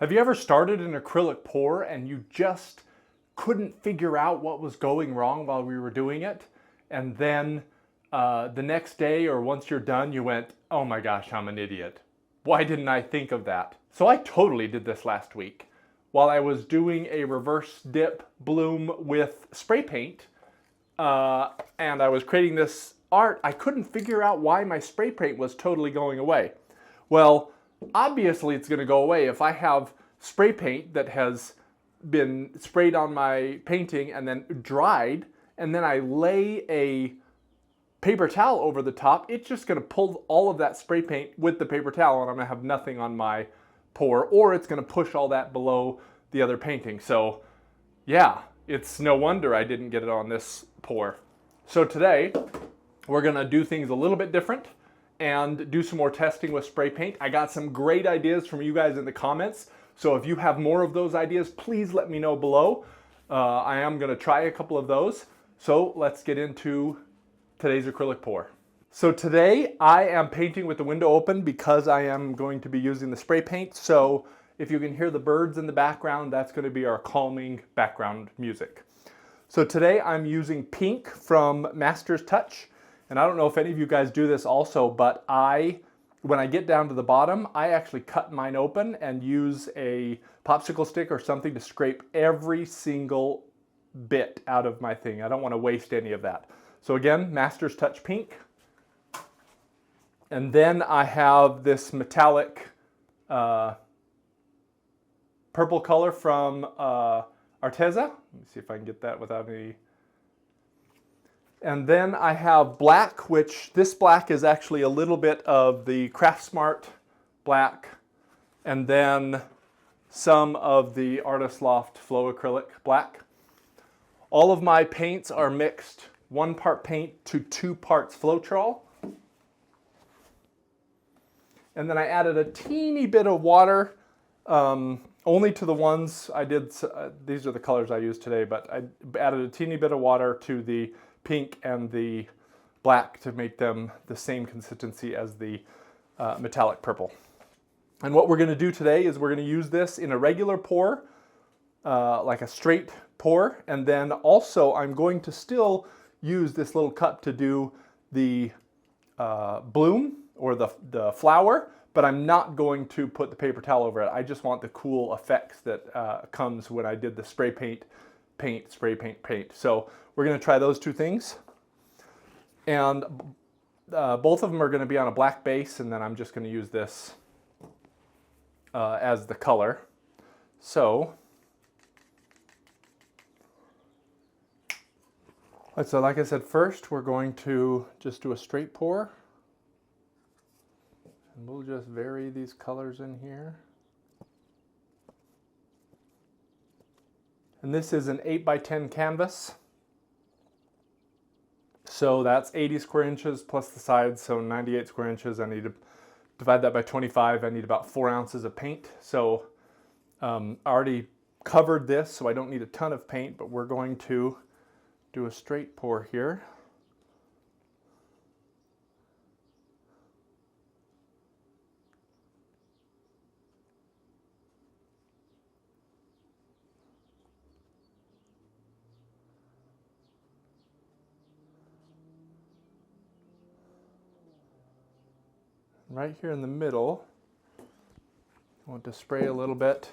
Have you ever started an acrylic pour and you just couldn't figure out what was going wrong while we were doing it? And then the next day or once you're done, you went, oh my gosh, I'm an idiot. Why didn't I think of that? So I totally did this last week. While I was doing a reverse dip bloom with spray paint, and I was creating this art, I couldn't figure out why my spray paint was totally going away. Well, obviously it's going to go away if I have spray paint that has been sprayed on my painting and then dried, and then I lay a paper towel over the top. It's just going to pull all of that spray paint with the paper towel, and I'm going to have nothing on my pour, or it's going to push all that below the other painting. So yeah, it's no wonder I didn't get it on this pour. So today we're going to do things a little bit different and do some more testing with spray paint. I got some great ideas from you guys in the comments, so if you have more of those ideas, please let me know below. I am going to try a couple of those. So let's get into today's acrylic pour. So today I am painting with the window open because I am going to be using the spray paint. So if you can hear the birds in the background, that's going to be our calming background music. So today I'm using pink from Master's Touch. And I don't know if any of you guys do this also, but when I get down to the bottom, I actually cut mine open and use a popsicle stick or something to scrape every single bit out of my thing. I don't want to waste any of that. So again, Master's Touch pink. And then I have this metallic purple color from Arteza. Let me see if I can get that without any. And then I have black, which this black is actually a little bit of the Craftsmart black, and then some of the Artist Loft Flow Acrylic black. All of my paints are mixed 1 part paint to 2 parts Floetrol. And then I added a teeny bit of water, only to the ones I did. These are the colors I used today, but I added a teeny bit of water to the pink and the black to make them the same consistency as the metallic purple. And what we're going to do today is we're going to use this in a regular pour, like a straight pour, and then also I'm going to still use this little cup to do the bloom or the flower, but I'm not going to put the paper towel over it. I just want the cool effects that comes when I did the spray paint, spray paint, paint. So we're going to try those two things. And both of them are going to be on a black base, and then I'm just going to use this as the color. So like I said, first we're going to just do a straight pour. And we'll just vary these colors in here. And this is an 8x10 canvas. So that's 80 square inches plus the sides, so 98 square inches. I need to divide that by 25. I need about 4 ounces of paint. So I already covered this, so I don't need a ton of paint, but we're going to do a straight pour here. Right here in the middle, I want to spray a little bit.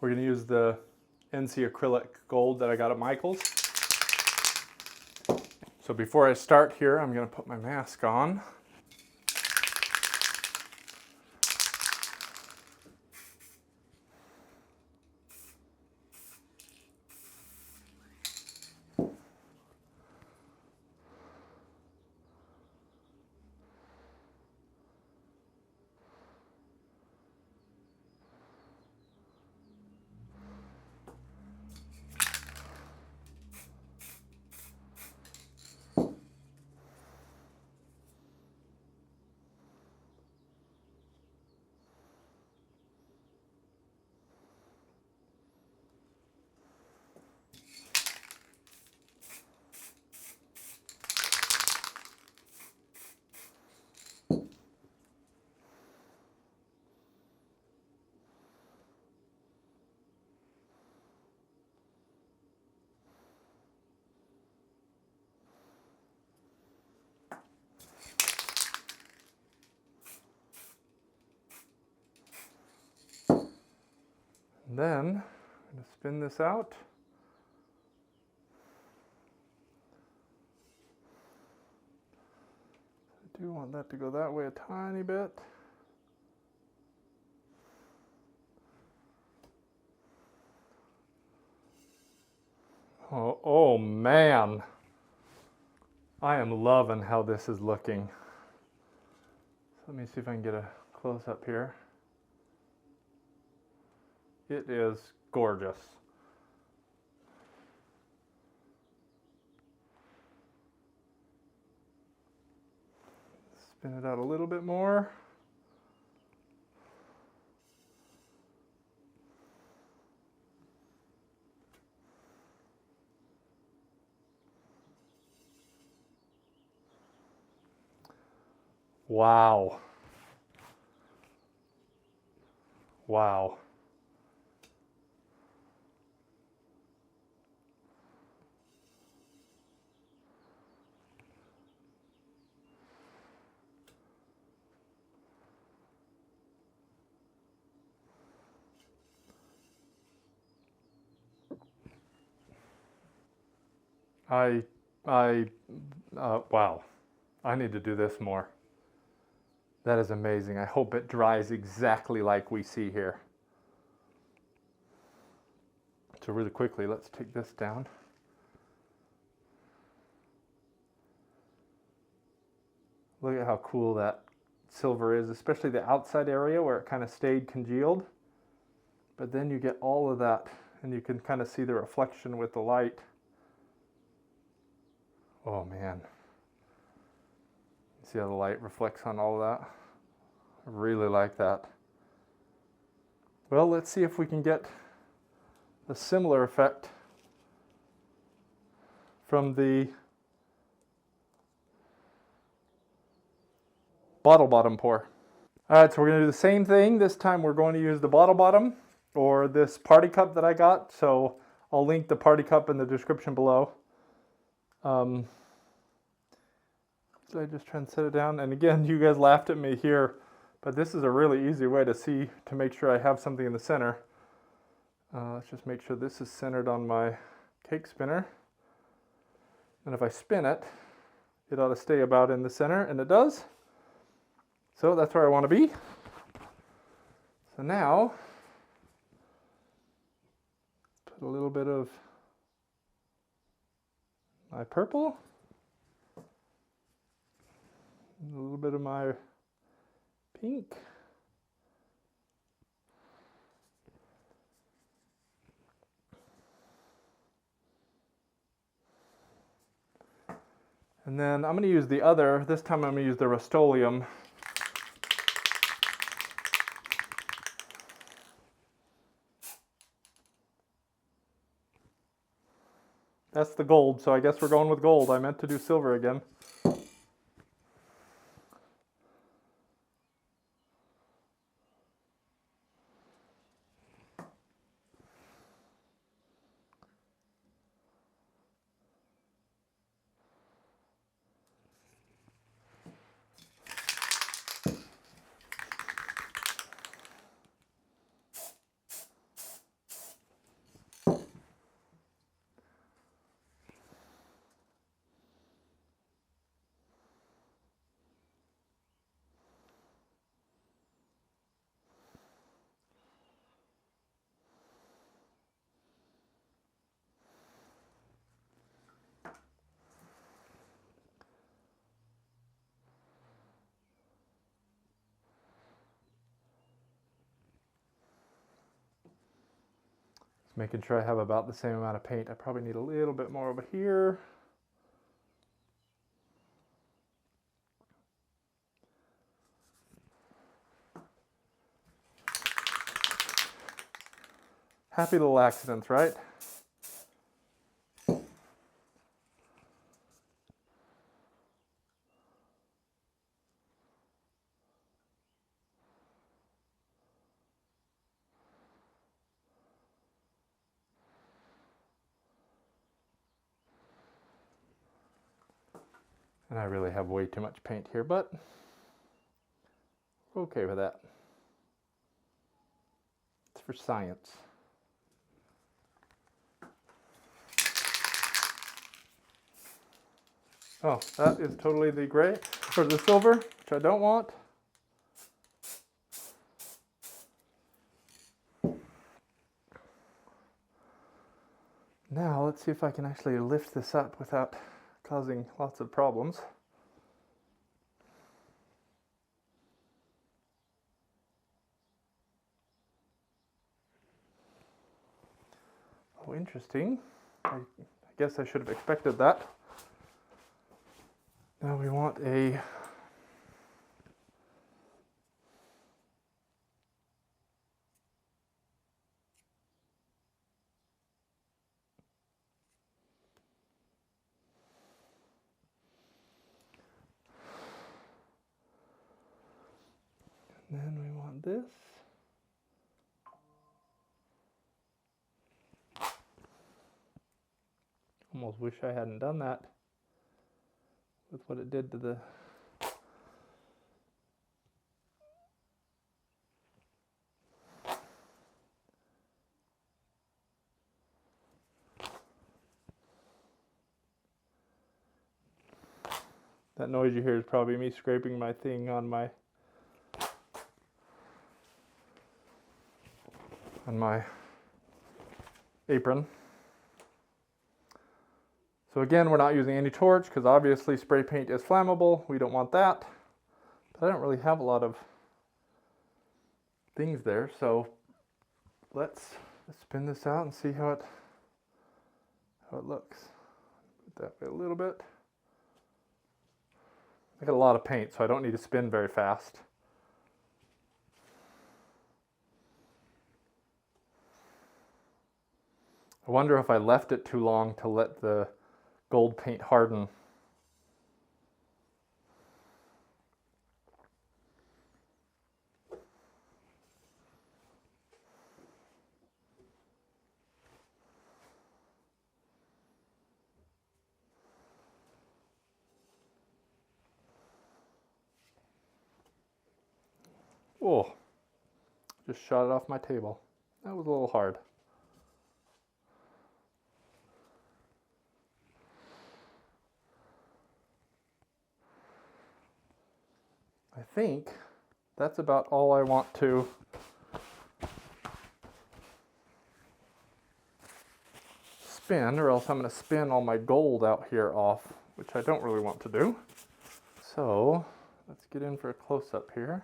We're going to use the NC Acrylic Gold that I got at Michael's. So before I start here, I'm going to put my mask on. then I'm going to spin this out. I do want that to go that way a tiny bit. Oh man, I am loving how this is looking. So let me see if I can get a close up here. It is gorgeous. Spin it out a little bit more. Wow. Wow. Wow. I need to do this more. That is amazing. I hope it dries exactly like we see here. So really quickly, let's take this down. Look at how cool that silver is, especially the outside area where it kind of stayed congealed. But then you get all of that, and you can kind of see the reflection with the light. Oh man. See how the light reflects on all of that? I really like that. Well, let's see if we can get a similar effect from the bottle bottom pour. All right, so we're going to do the same thing. This time we're going to use the bottle bottom or this party cup that I got. So I'll link the party cup in the description below. So I just try and set it down. And again, you guys laughed at me here, but this is a really easy way to see, to make sure I have something in the center. Let's just make sure this is centered on my cake spinner. And if I spin it, it ought to stay about in the center, and it does. So that's where I want to be. So now, put a little bit of my purple, a little bit of my pink, and then I'm going to use the other, this time I'm going to use the Rust-Oleum. That's the gold, so I guess we're going with gold. I meant to do silver again. Making sure I have about the same amount of paint. I probably need a little bit more over here. Happy little accidents, right? And I really have way too much paint here, but we're okay with that. It's for science. Oh, that is totally the gray, or the silver, which I don't want. Now let's see if I can actually lift this up without causing lots of problems. Oh, interesting. I guess I should have expected that. Now we want a and then we want this. Almost wish I hadn't done that with what it did to the that noise you hear is probably me scraping my thing on my apron. So again, we're not using any torch because obviously spray paint is flammable. We don't want that. But I don't really have a lot of things there, so let's spin this out and see how it looks. Put that way a little bit. I got a lot of paint, so I don't need to spin very fast. I wonder if I left it too long to let the gold paint harden. Oh, just shot it off my table. That was a little hard. I think that's about all I want to spin, or else I'm going to spin all my gold out here off, which I don't really want to do. So let's get in for a close-up here.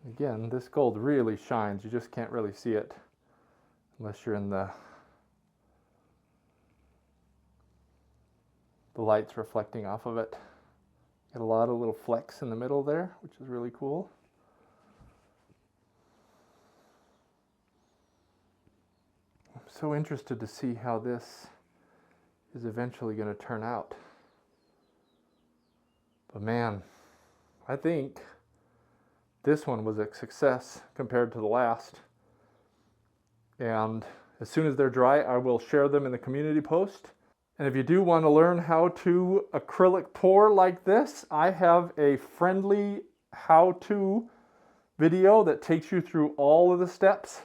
Again, this gold really shines. You just can't really see it unless you're in the lights reflecting off of it. Got a lot of little flecks in the middle there, which is really cool. I'm so interested to see how this is eventually going to turn out. But man, I think this one was a success compared to the last. And as soon as they're dry, I will share them in the community post. And if you do want to learn how to acrylic pour like this, I have a friendly how-to video that takes you through all of the steps.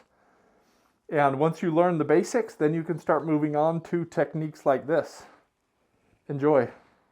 And once you learn the basics, then you can start moving on to techniques like this. Enjoy.